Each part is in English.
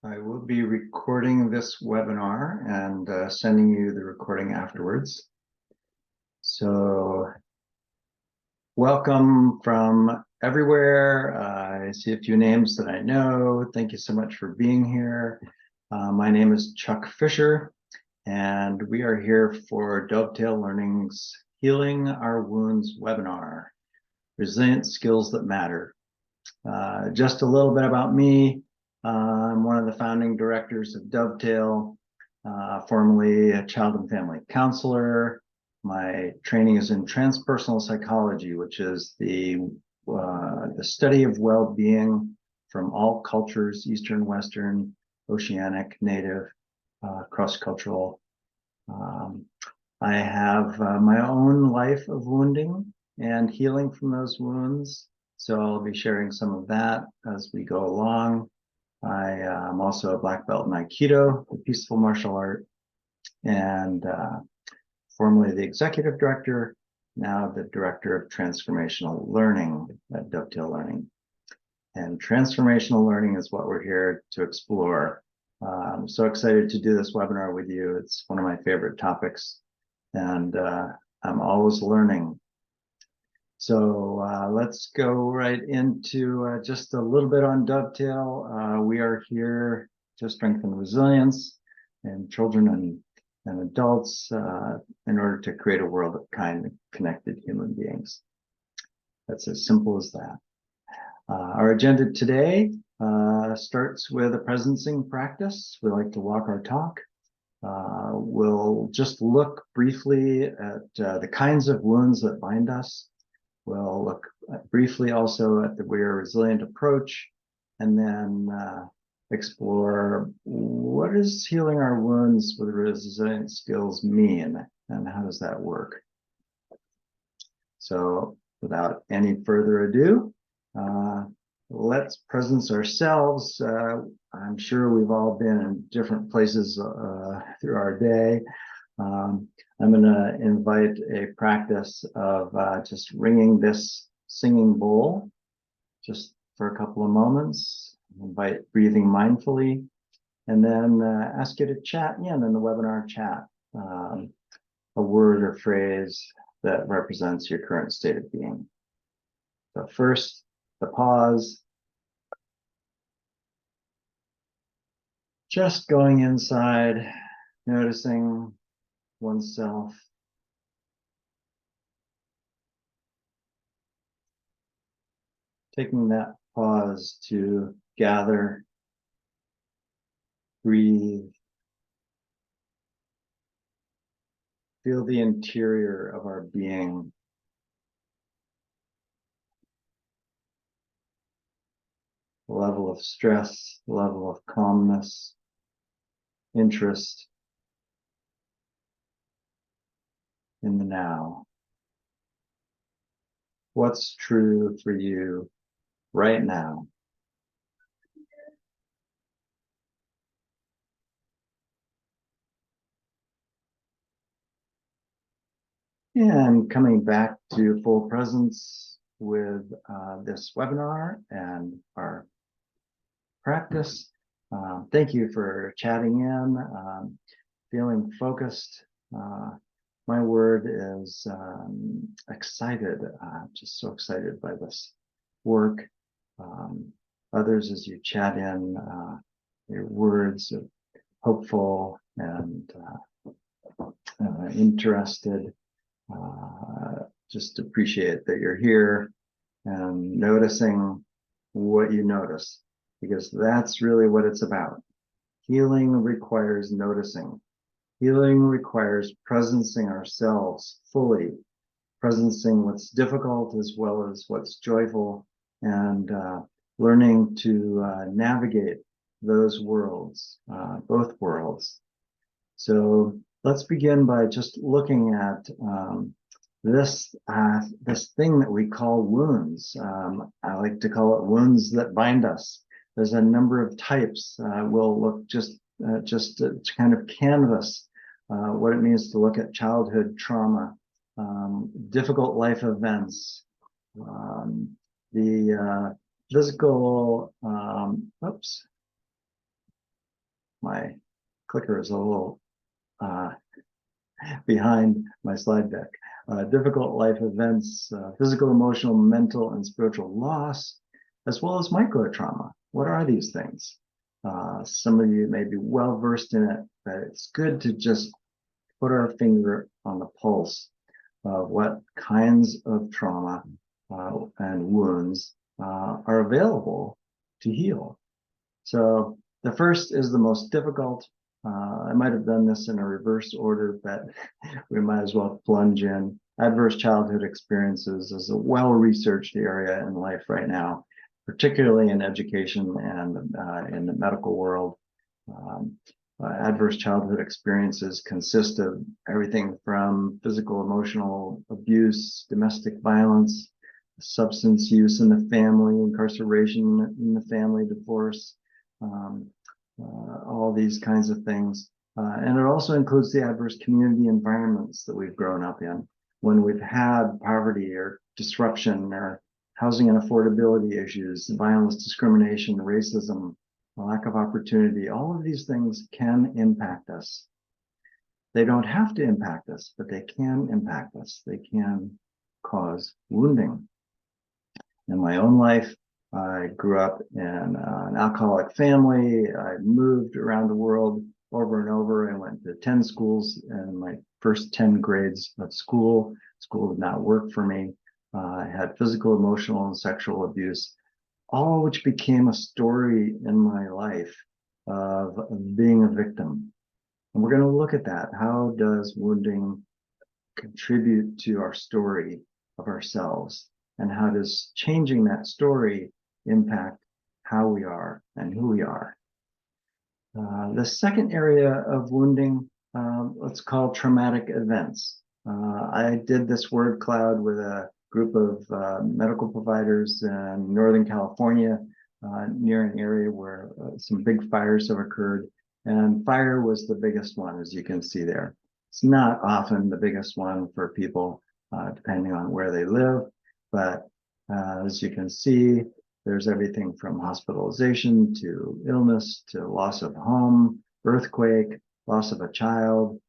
I will be recording this webinar and sending you the recording afterwards. So welcome from everywhere. I see a few names that I know. Thank you so much for being here. My name is Chuck Fisher, and we are here for Dovetail Learning's Healing Our Wounds webinar, Resilient Skills That Matter. Just a little bit about me. I'm one of the founding directors of Dovetail, formerly a child and family counselor. My training is in transpersonal psychology, which is the study of well-being from all cultures, Eastern, Western, Oceanic, Native, cross-cultural. I have my own life of wounding and healing from those wounds. So I'll be sharing some of that as we go along. I am also a black belt in Aikido, the peaceful martial art, and formerly the executive director, now the director of transformational learning at Dovetail Learning. And transformational learning is what we're here to explore. I'm so excited to do this webinar with you. It's one of my favorite topics, and I'm always learning. So let's go right into just a little bit on Dovetail. We are here to strengthen resilience in children and adults in order to create a world of kind and connected human beings. That's as simple as that. Our agenda today starts with a presencing practice. We like to walk our talk. We'll just look briefly at the kinds of wounds that bind us. We'll look briefly also at the We Are Resilient approach, and then explore what does healing our wounds with resilient skills mean, and how does that work? So without any further ado, let's presence ourselves. I'm sure we've all been in different places through our day. I'm going to invite a practice of just ringing this singing bowl just for a couple of moments. Invite breathing mindfully, and then ask you to chat in the webinar chat a word or phrase that represents your current state of being. So first, the pause. Just going inside, noticing oneself. Taking that pause to gather, breathe, feel the interior of our being. The level of stress, the level of calmness, interest in the now. What's true for you right now? And coming back to full presence with this webinar and our practice. Thank you for chatting in, feeling focused. My word is excited, just so excited by this work. Others, as you chat in, your words of hopeful and interested. Just appreciate that you're here and noticing what you notice, because that's really what it's about. Healing requires noticing. Healing requires presencing ourselves fully, presencing what's difficult as well as what's joyful, and learning to navigate those worlds, both worlds. So let's begin by just looking at this thing that we call wounds. I like to call it wounds that bind us. There's a number of types. We'll look just to kind of canvas what it means to look at childhood trauma, difficult life events, the physical, clicker is a little behind my slide deck. Difficult life events, physical, emotional, mental, and spiritual loss, as well as micro trauma. What are these things? Some of you may be well versed in it, but it's good to just put our finger on the pulse of what kinds of trauma and wounds are available to heal. So the first is the most difficult. I might have done this in a reverse order, but we might as well plunge in. Adverse childhood experiences is a well-researched area in life right now, particularly in education and in the medical world. Adverse childhood experiences consist of everything from physical, emotional abuse, domestic violence, substance use in the family, incarceration in the family, divorce, all these kinds of things. And it also includes the adverse community environments that we've grown up in. When we've had poverty or disruption or housing and affordability issues, violence, discrimination, racism, lack of opportunity, all of these things can impact us. They don't have to impact us, but they can impact us. They can cause wounding. In my own life, I grew up in an alcoholic family. I moved around the world over and over. I went to 10 schools in my first 10 grades of school. School did not work for me. I had physical, emotional, and sexual abuse, all which became a story in my life of being a victim. And we're going to look at that. How does wounding contribute to our story of ourselves? And how does changing that story impact how we are and who we are? The second area of wounding, let's call traumatic events. I did this word cloud with a group of medical providers in Northern California, near an area where some big fires have occurred. And fire was the biggest one, as you can see there. It's not often the biggest one for people, depending on where they live. But as you can see, there's everything from hospitalization to illness to loss of home, earthquake, loss of a child,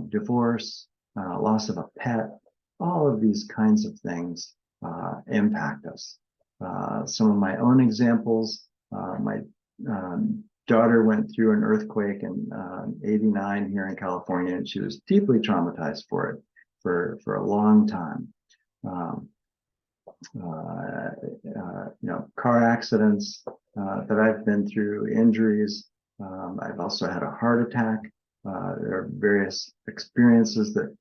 divorce, loss of a pet. All of these kinds of things impact us. Some of my own examples, my daughter went through an earthquake in '89 here in California, and she was deeply traumatized for it for a long time. Car accidents that I've been through, injuries. I've also had a heart attack. There are various experiences that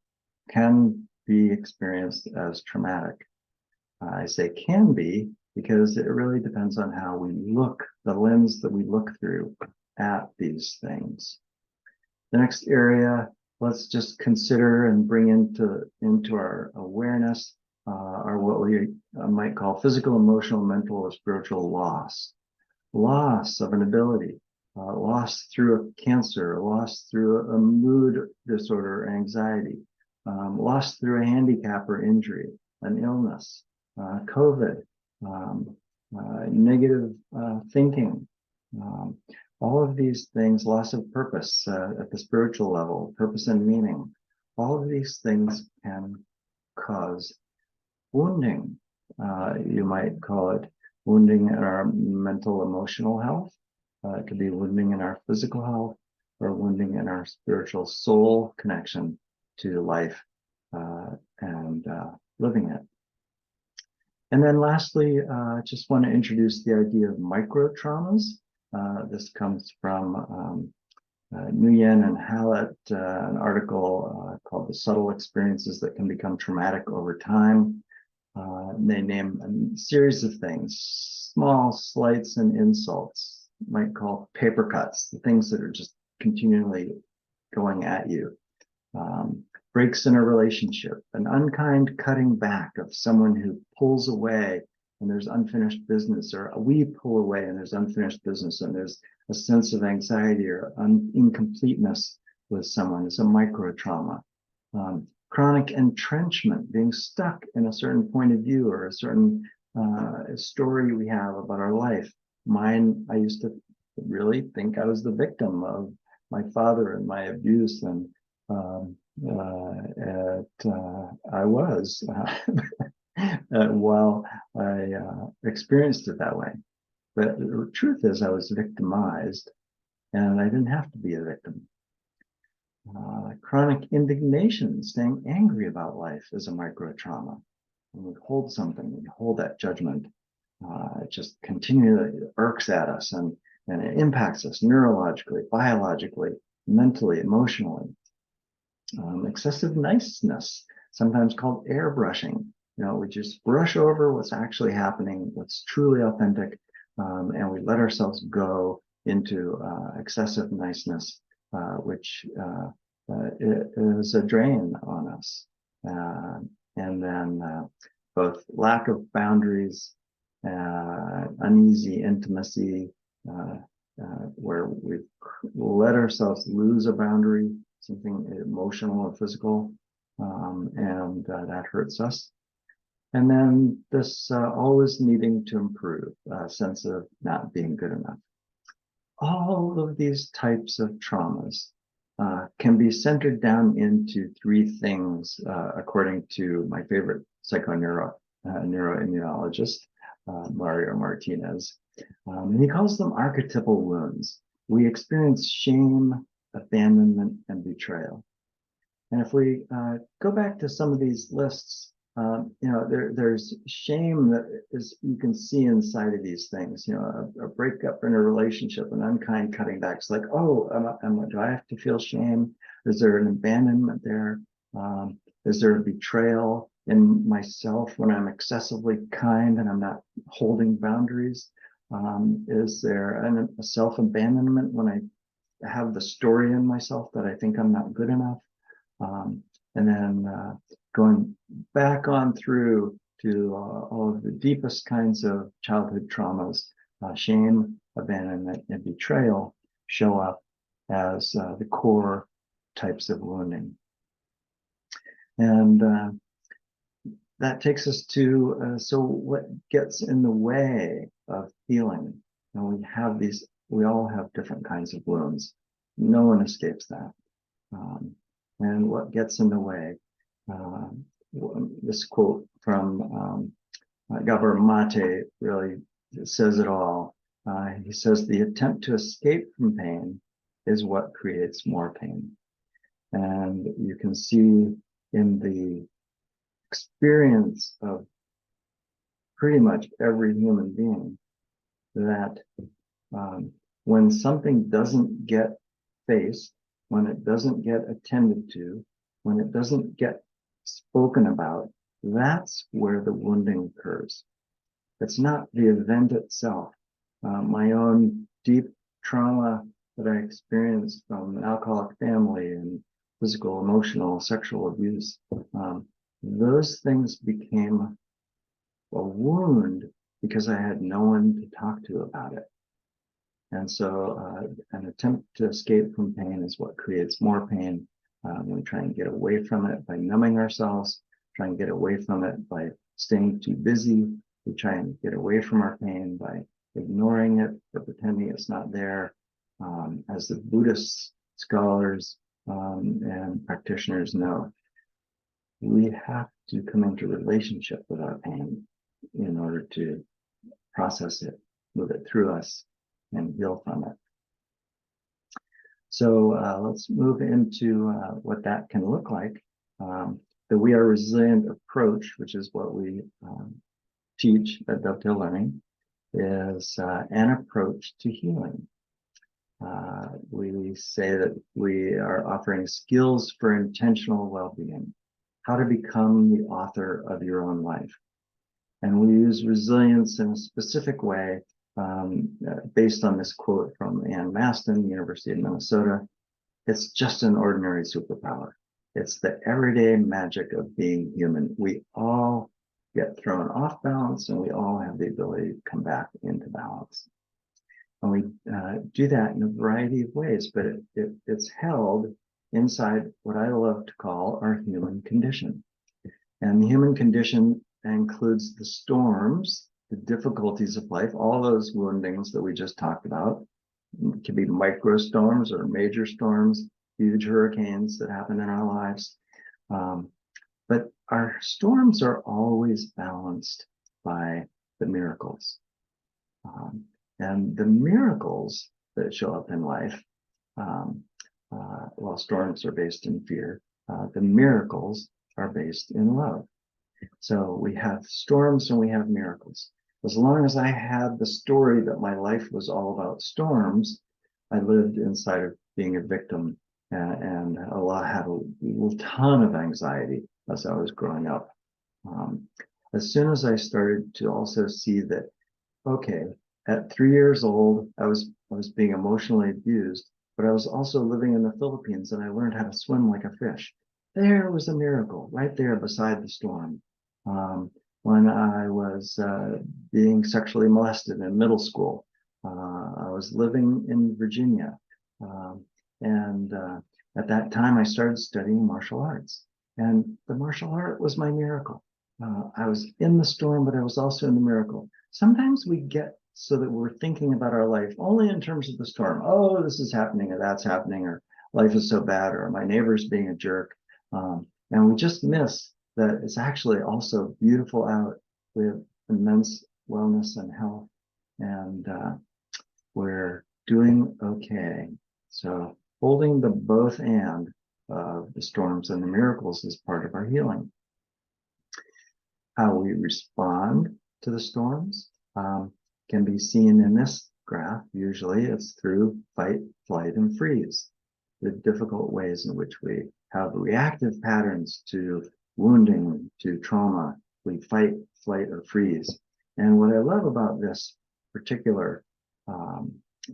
can be experienced as traumatic. I say can be because it really depends on how we look, the lens that we look through at these things. The next area, let's just consider and bring into our awareness are what we might call physical, emotional, mental, or spiritual loss. Loss of an ability, loss through a cancer, loss through a mood disorder, anxiety, loss through a handicap or injury, an illness, COVID, negative thinking, all of these things, loss of purpose at the spiritual level, purpose and meaning. All of these things can cause wounding. You might call it wounding in our mental, emotional health. It could be wounding in our physical health or wounding in our spiritual soul connection to life and living it. And then lastly, I just want to introduce the idea of micro traumas. This comes from Nguyen and Hallett, an article called The Subtle Experiences That Can Become Traumatic Over Time. They name a series of things, small slights and insults, might call paper cuts, the things that are just continually going at you. Breaks in a relationship, an unkind cutting back of someone who pulls away and there's unfinished business, or we pull away and there's unfinished business, and there's a sense of anxiety or incompleteness with someone. It's a micro trauma. Chronic entrenchment, being stuck in a certain point of view or a certain story we have about our life. Mine, I used to really think I was the victim of my father and my abuse, and I was while I experienced it that way. But the truth is, I was victimized, and I didn't have to be a victim. Chronic indignation, staying angry about life, is a micro trauma. When we hold something, we hold that judgment. It just continually irks at us, and it impacts us neurologically, biologically, mentally, emotionally. Excessive niceness, sometimes called airbrushing. We just brush over what's actually happening, what's truly authentic, and we let ourselves go into excessive niceness, which is a drain on us. And then both lack of boundaries, uneasy intimacy, where we've let ourselves lose a boundary, something emotional or physical, and that hurts us. And then this always needing to improve, sense of not being good enough. All of these types of traumas can be centered down into three things, according to my favorite neuroimmunologist, Mario Martinez. And he calls them archetypal wounds. We experience shame, abandonment, and betrayal. And if we go back to some of these lists, there's shame that is, you can see inside of these things. A breakup in a relationship, an unkind cutting back. It's like, oh, do I have to feel shame? Is there an abandonment there? Is there a betrayal in myself when I'm excessively kind and I'm not holding boundaries? Is there a self-abandonment when I have the story in myself that I think I'm not good enough? And then going back on through to all of the deepest kinds of childhood traumas, shame, abandonment, and betrayal show up as the core types of wounding. And that takes us to, so what gets in the way of healing? We all have different kinds of wounds. No one escapes that. And what gets in the way? This quote from Gabor Mate really says it all. He says, the attempt to escape from pain is what creates more pain. And you can see in the experience of pretty much every human being that when something doesn't get faced, when it doesn't get attended to, when it doesn't get spoken about, that's where the wounding occurs. It's not the event itself. My own deep trauma that I experienced from an alcoholic family and physical, emotional, sexual abuse, those things became a wound because I had no one to talk to about it. And so an attempt to escape from pain is what creates more pain. We try and get away from it by numbing ourselves, try and get away from it by staying too busy. We try and get away from our pain by ignoring it or pretending it's not there. As the Buddhist scholars and practitioners know, we have to come into relationship with our pain in order to process it, move it through us, and heal from it. So let's move into what that can look like. The We Are Resilient approach, which is what we teach at Dovetail Learning, is an approach to healing. We say that we are offering skills for intentional well-being, how to become the author of your own life. And we use resilience in a specific way based on this quote from Ann Maston, University of Minnesota. It's just an ordinary superpower. It's the everyday magic of being human. We all get thrown off balance, and we all have the ability to come back into balance. And we do that in a variety of ways, but it's held inside what I love to call our human condition. And the human condition includes the storms, the difficulties of life, all those woundings that we just talked about, It can be micro storms or major storms, huge hurricanes that happen in our lives. But our storms are always balanced by the miracles. And the miracles that show up in life, while storms are based in fear, the miracles are based in love. So we have storms and we have miracles. As long as I had the story that my life was all about storms, I lived inside of being a victim and had a ton of anxiety as I was growing up. As soon as I started to also see that, okay, at 3 years old, I was being emotionally abused, but I was also living in the Philippines and I learned how to swim like a fish. There was a miracle right there beside the storm. When I was being sexually molested in middle school, I was living in Virginia. And at that time, I started studying martial arts. And the martial art was my miracle. I was in the storm, but I was also in the miracle. Sometimes we get so that we're thinking about our life only in terms of the storm. Oh, this is happening, or that's happening, or life is so bad, or my neighbor's being a jerk. And we just miss that it's actually also beautiful out with immense wellness and health. And we're doing okay. So holding the both and the storms and the miracles is part of our healing. How we respond to the storms can be seen in this graph. Usually it's through fight, flight, and freeze. The difficult ways in which we have reactive patterns to wounding, to trauma. We fight, flight, or freeze. And what I love about this particular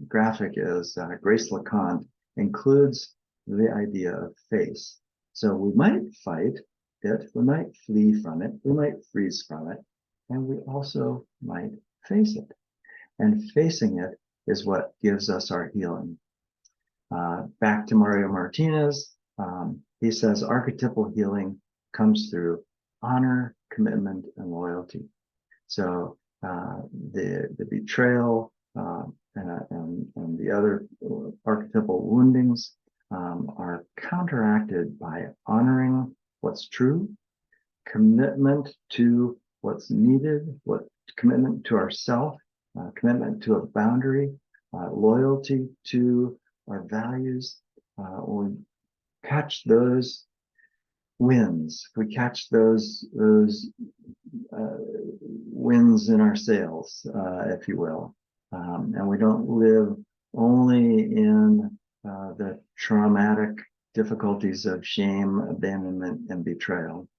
graphic is Grace LeConte includes the idea of face. So we might fight it, we might flee from it, we might freeze from it, and we also might face it. And facing it is what gives us our healing. Back to Mario Martinez, he says archetypal healing comes through honor, commitment, and loyalty. So the betrayal and the other archetypal woundings are counteracted by honoring what's true, commitment to what's needed, commitment to ourself, commitment to a boundary, loyalty to our values. When we catch those wins, if we catch those winds in our sails, if you will, and we don't live only in the traumatic difficulties of shame, abandonment, and betrayal.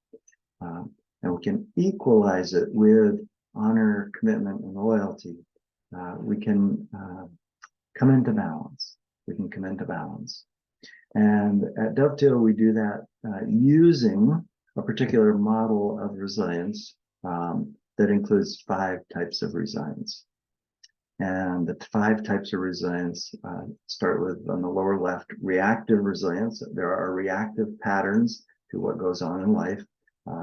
And we can equalize it with honor, commitment, and loyalty. We can come into balance. We can come into balance. And at Dovetail, we do that using a particular model of resilience that includes 5 types of resilience. And the 5 types of resilience start with, on the lower left, reactive resilience. There are reactive patterns to what goes on in life.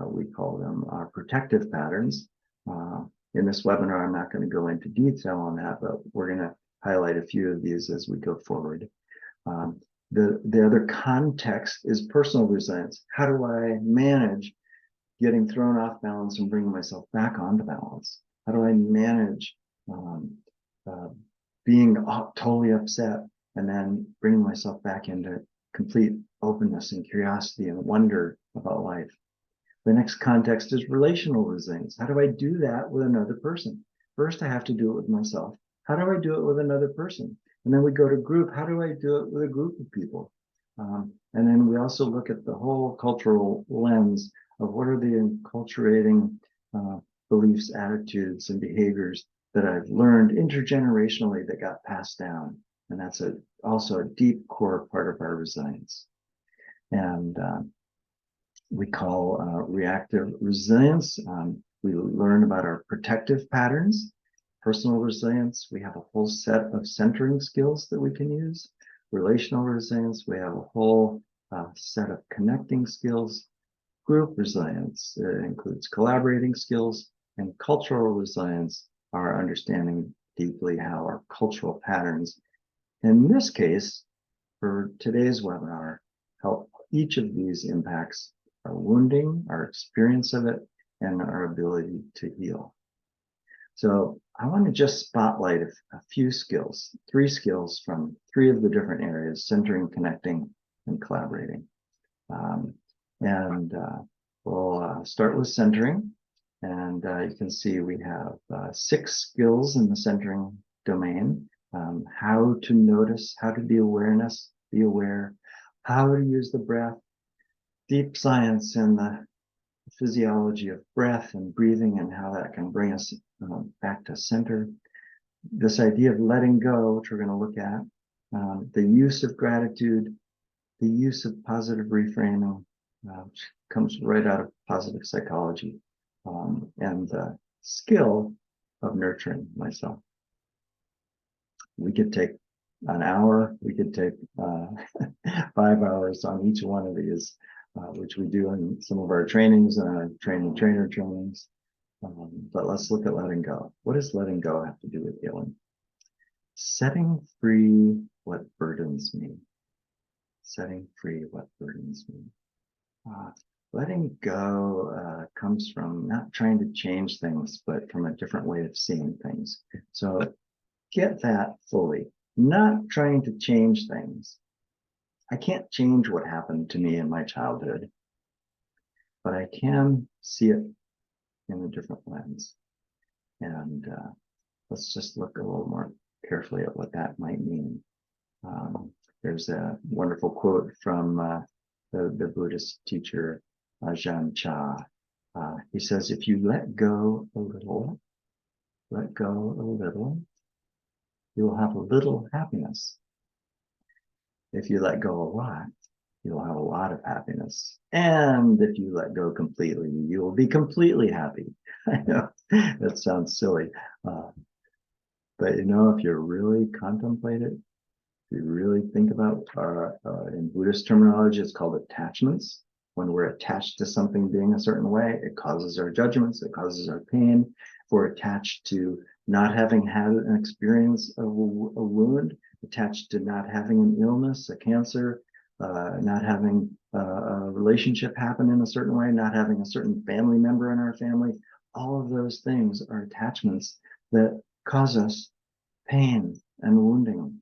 We call them protective patterns. In this webinar, I'm not going to go into detail on that, but we're going to highlight a few of these as we go forward. The other context is personal resilience. How do I manage getting thrown off balance and bringing myself back onto balance? How do I manage being totally upset and then bringing myself back into complete openness and curiosity and wonder about life? The next context is relational resilience. How do I do that with another person? First, I have to do it with myself. How do I do it with another person? And then we go to group. How do I do it with a group of people? And then we also look at the whole cultural lens of what are the enculturating beliefs, attitudes, and behaviors that I've learned intergenerationally that got passed down. And that's also a deep core part of our resilience. And we call reactive resilience. We learn about our protective patterns. Personal resilience, we have a whole set of centering skills that we can use. Relational resilience, we have a whole set of connecting skills. Group resilience includes collaborating skills, and cultural resilience, our understanding deeply how our cultural patterns In this case, for today's webinar, how each of these impacts our wounding, our experience of it, and our ability to heal. So I want to just spotlight a few skills, 3 skills from 3 of the different areas: centering, connecting, and collaborating. We'll start with centering. And you can see we have 6 skills in the centering domain. How to notice, how to be aware, how to use the breath, deep science in the physiology of breath and breathing and how that can bring us back to center. This idea of letting go, which we're going to look at, the use of gratitude, the use of positive reframing, which comes right out of positive psychology, and the skill of nurturing myself. We could take an hour, we could take 5 hours on each one of these, which we do in some of our trainings and our trainer trainings. But let's look at letting go. What does letting go have to do with healing? Setting free what burdens me. Setting free what burdens me. Letting go comes from not trying to change things, but from a different way of seeing things. So get that fully. Not trying to change things. I can't change what happened to me in my childhood, but I can see it in a different lens. And let's just look a little more carefully at what that might mean. There's a wonderful quote from the Buddhist teacher Ajahn Chah. He says, if you let go a little, you'll have a little happiness. If you let go a lot, you'll have a lot of happiness. And if you let go completely, you will be completely happy. I know that sounds silly. But you know, if you really contemplate it, if you really think about, in Buddhist terminology, it's called attachments. When we're attached to something being a certain way, it causes our judgments, it causes our pain. If we're attached to not having had an experience of a wound, attached to not having an illness, a cancer, not having a relationship happen in a certain way, not having a certain family member in our family, all of those things are attachments that cause us pain and wounding.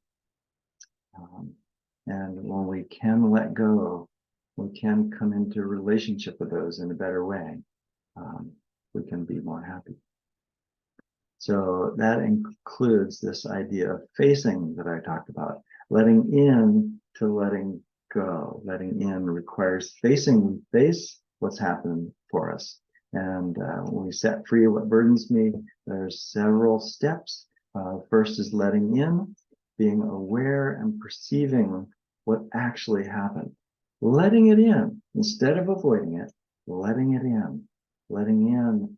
And when we can let go, we can come into relationship with those in a better way. We can be more happy. So that includes this idea of facing that I talked about, letting in to letting go. Letting in requires facing. We face what's happened for us. And when we set free what burdens me, there's several steps. First is letting in, being aware and perceiving what actually happened. Letting it in, instead of avoiding it, letting it in. Letting in,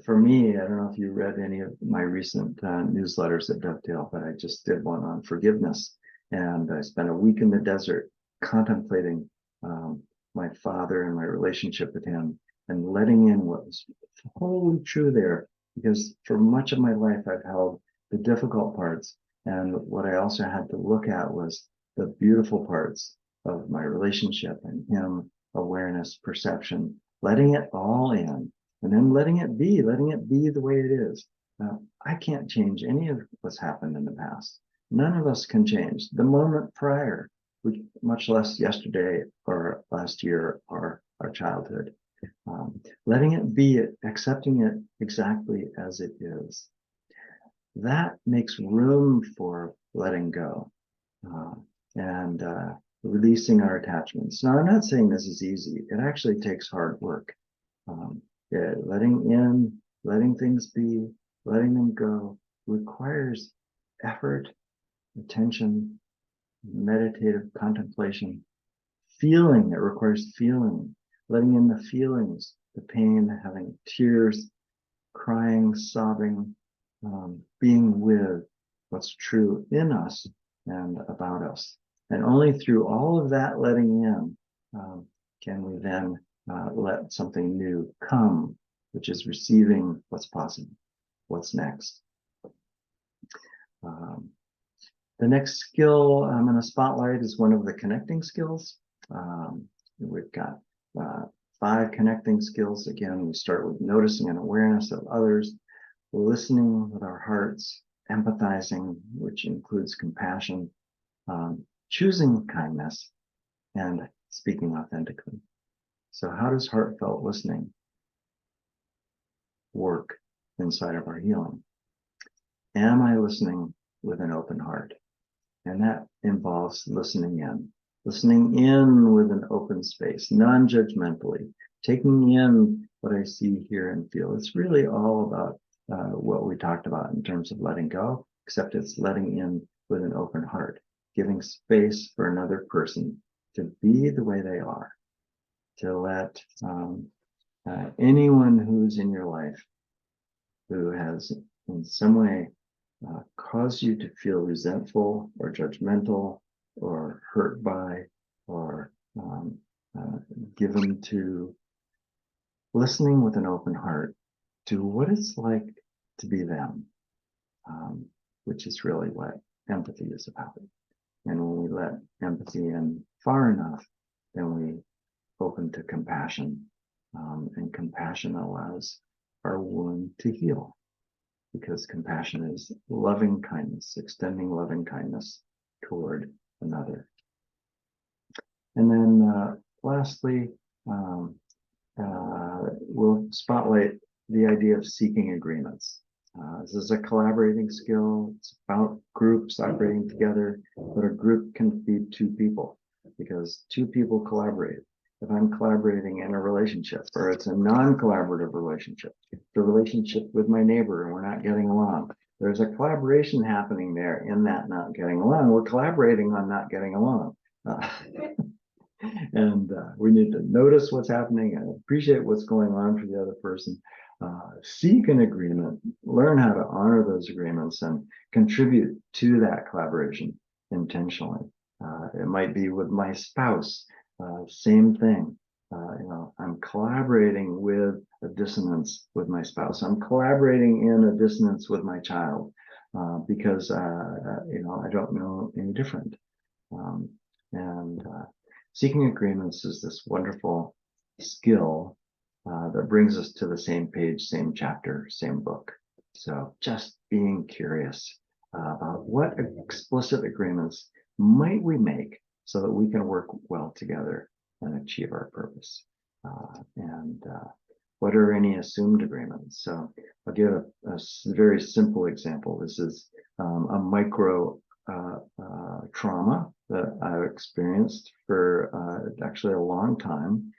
for me, I don't know if you read any of my recent newsletters at Dovetail, but I just did one on forgiveness. And I spent a week in the desert contemplating my father and my relationship with him and letting in what was wholly true there. Because for much of my life, I've held the difficult parts. And what I also had to look at was the beautiful parts of my relationship and him, awareness, perception, letting it all in. And then letting it be the way it is. I can't change any of what's happened in the past. None of us can change the moment prior, much less yesterday or last year or our childhood. Letting it be, accepting it exactly as it is. That makes room for letting go and releasing our attachments. Now, I'm not saying this is easy. It actually takes hard work. Letting in, letting things be, letting them go requires effort, attention, meditative contemplation, feeling. It requires feeling, letting in the feelings, the pain, having tears, crying, sobbing, being with what's true in us and about us. And only through all of that letting in can we then let something new come, which is receiving what's possible, what's next. The next skill I'm going to spotlight is one of the connecting skills. We've got 5 connecting skills. Again, we start with noticing and awareness of others, listening with our hearts, empathizing, which includes compassion, choosing kindness, and speaking authentically. So how does heartfelt listening work inside of our healing? Am I listening with an open heart? And that involves listening in with an open space, non-judgmentally, taking in what I see, hear, and feel. It's really all about what we talked about in terms of letting go, except it's letting in with an open heart, giving space for another person to be the way they are, to let anyone who's in your life who has in some way caused you to feel resentful or judgmental or hurt by or given to listening with an open heart to what it's like to be them, which is really what empathy is about. And when we let empathy in far enough, then we open to compassion, and compassion allows our wound to heal, because compassion is loving kindness, extending loving kindness toward another. And then lastly, we'll spotlight the idea of seeking agreements. This is a collaborating skill. It's about groups operating together, but a group can be 2 people, because 2 people collaborate. If I'm collaborating in a relationship, or it's a non-collaborative relationship, the relationship with my neighbor and we're not getting along, there's a collaboration happening there in that not getting along. We're collaborating on not getting along. And we need to notice what's happening and appreciate what's going on for the other person. Seek an agreement, learn how to honor those agreements and contribute to that collaboration intentionally. It might be with my spouse, same thing. I'm collaborating with a dissonance with my spouse. I'm collaborating in a dissonance with my child because I don't know any different. Seeking agreements is this wonderful skill that brings us to the same page, same chapter, same book. So just being curious about what explicit agreements might we make so that we can work well together and achieve our purpose. And what are any assumed agreements? So I'll give a very simple example. This is a micro trauma that I've experienced for actually a long time.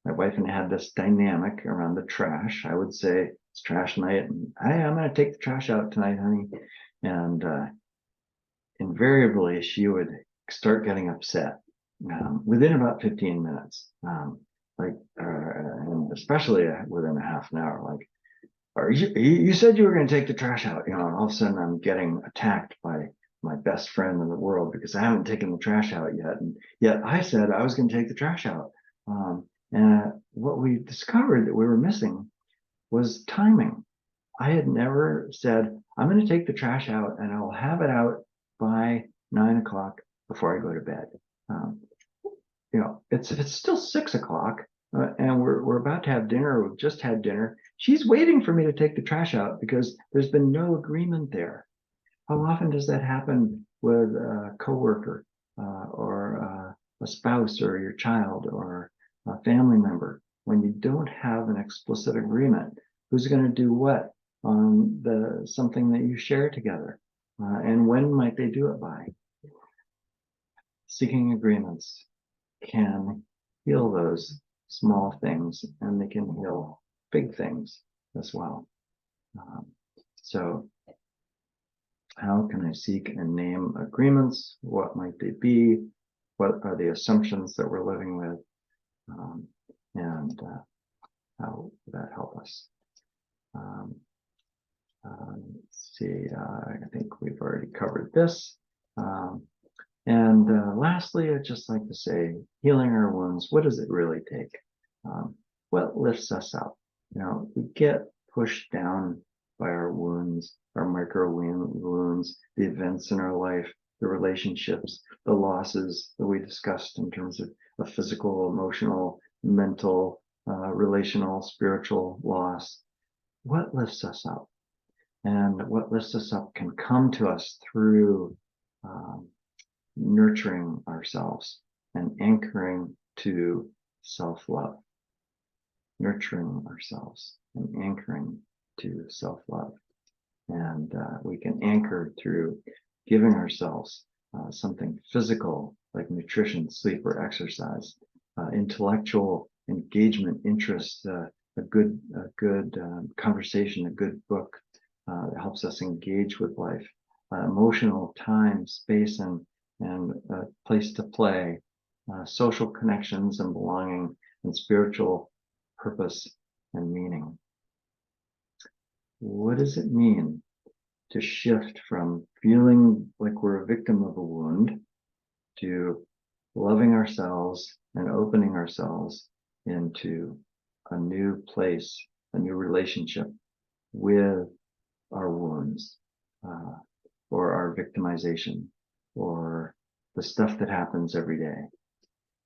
My wife and I had this dynamic around the trash. I would say it's trash night, and hey, I'm going to take the trash out tonight, honey. And invariably, she would start getting upset within about 15 minutes, and especially within a half an hour. Like, you said you were going to take the trash out, and all of a sudden I'm getting attacked by my best friend in the world because I haven't taken the trash out yet, and yet I said I was going to take the trash out. And what we discovered that we were missing was timing. I had never said, I'm going to take the trash out and I'll have it out by 9 o'clock before I go to bed. It's still 6 o'clock and we're about to have dinner. We've just had dinner. She's waiting for me to take the trash out because there's been no agreement there. How often does that happen with a coworker or a spouse or your child or a family member, when you don't have an explicit agreement? Who's going to do what on something that you share together, and when might they do it by? Seeking agreements can heal those small things, and they can heal big things as well. So how can I seek and name agreements? What might they be? What are the assumptions that we're living with? And how will that help us? Let's see, I think we've already covered this. Lastly, I'd just like to say, healing our wounds, what does it really take? What lifts us up? We get pushed down by our wounds, our micro wounds, the events in our life, the relationships, the losses that we discussed in terms of physical, emotional, mental, relational, spiritual loss. What lifts us up? And what lifts us up can come to us through nurturing ourselves and anchoring to self-love. Nurturing ourselves and anchoring to self-love. And we can anchor through giving ourselves something physical like nutrition, sleep, or exercise, intellectual engagement, interest, a good conversation, a good book that helps us engage with life, emotional time, space, and a place to play, social connections and belonging, and spiritual purpose and meaning. What does it mean to shift from feeling like we're a victim of a wound to loving ourselves and opening ourselves into a new place, a new relationship with our wounds, or our victimization, or the stuff that happens every day?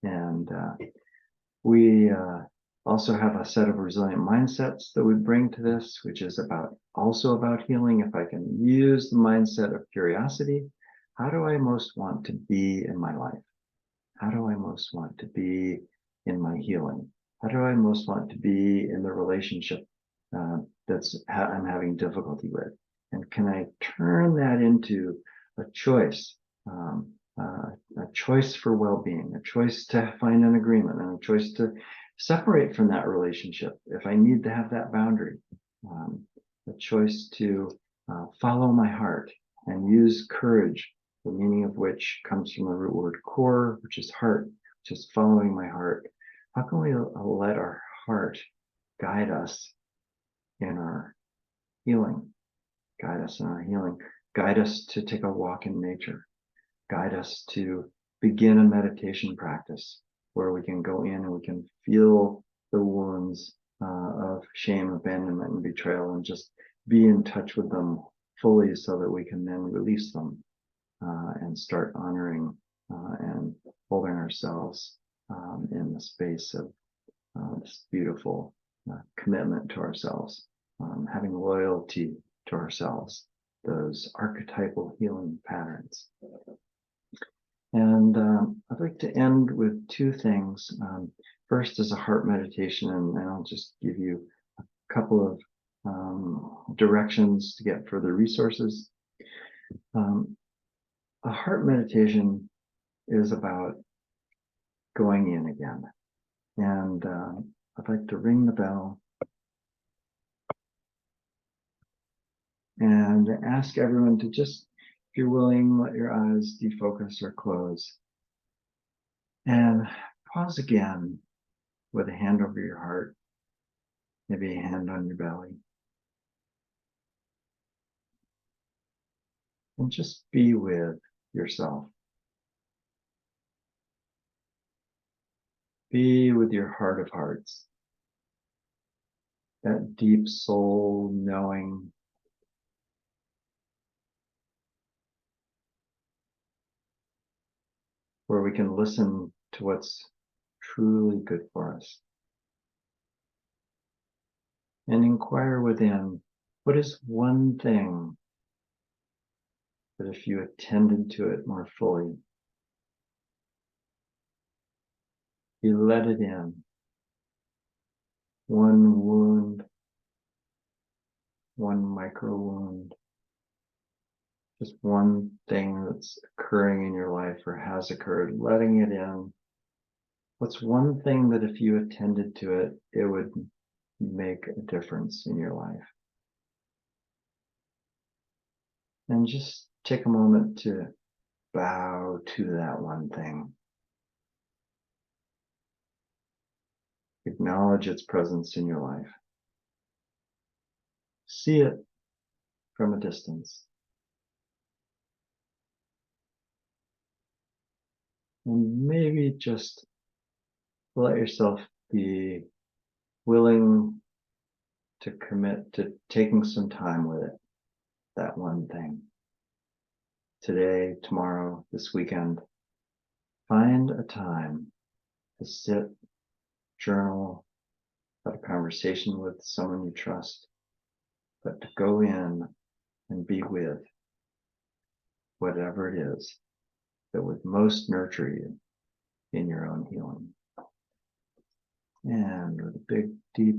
And we also have a set of resilient mindsets that we bring to this, which is also about healing. If I can use the mindset of curiosity, how do I most want to be in my life? How do I most want to be in my healing? How do I most want to be in the relationship I'm having difficulty with? And can I turn that into a choice? A choice for well-being, a choice to find an agreement, and a choice to separate from that relationship if I need to have that boundary, a choice to follow my heart and use courage, the meaning of which comes from the root word core, which is heart, which is following my heart. How can we let our heart guide us in our healing, guide us to take a walk in nature, guide us to begin a meditation practice where we can go in and we can feel the wounds of shame, abandonment, and betrayal, and just be in touch with them fully so that we can then release them and start honoring and holding ourselves in the space of this beautiful commitment to ourselves, having loyalty to ourselves, those archetypal healing patterns. And I'd like to end with two things. First is a heart meditation, and I'll just give you a couple of directions to get further resources. A heart meditation is about going in again. And I'd like to ring the bell and ask everyone to just, if you're willing, let your eyes defocus or close. And pause again with a hand over your heart, maybe a hand on your belly. And just be with yourself. Be with your heart of hearts. That deep soul knowing, where we can listen to what's truly good for us. And inquire within, what is one thing that if you attended to it more fully, you let it in, one wound, one micro wound, just one thing that's occurring in your life or has occurred, letting it in. What's one thing that if you attended to it, it would make a difference in your life? And just take a moment to bow to that one thing. Acknowledge its presence in your life. See it from a distance. And maybe just let yourself be willing to commit to taking some time with it, that one thing. Today, tomorrow, this weekend, find a time to sit, journal, have a conversation with someone you trust, but to go in and be with whatever it is that would most nurture you in your own healing. And with a big, deep,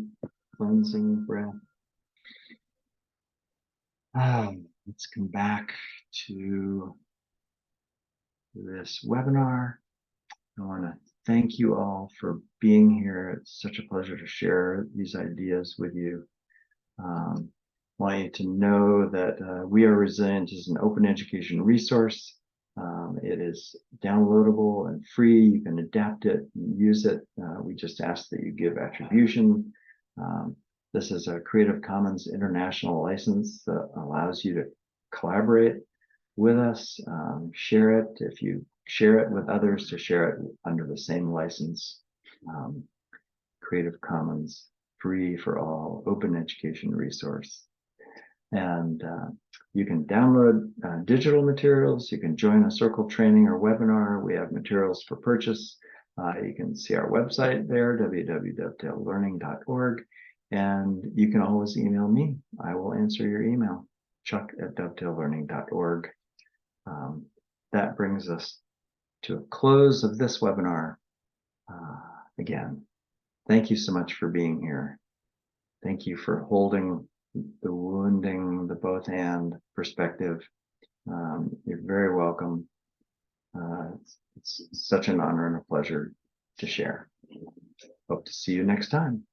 cleansing breath, let's come back to this webinar. I want to thank you all for being here. It's such a pleasure to share these ideas with you. Want you to know that We Are Resilient is an open education resource. It is downloadable and free. You can adapt it and use it. We just ask that you give attribution. This is a Creative Commons International license that allows you to collaborate with us, share it. If you share it with others, to share it under the same license. Creative Commons, free for all, open education resource. And you can download digital materials. You can join a circle training or webinar. We have materials for purchase. You can see our website there, www.dovetaillearning.org. And you can always email me. I will answer your email, chuck@dovetaillearning.org. That brings us to a close of this webinar. Again, thank you so much for being here. Thank you for holding the wounding, the both and perspective. You're very welcome. It's such an honor and a pleasure to share. Hope to see you next time.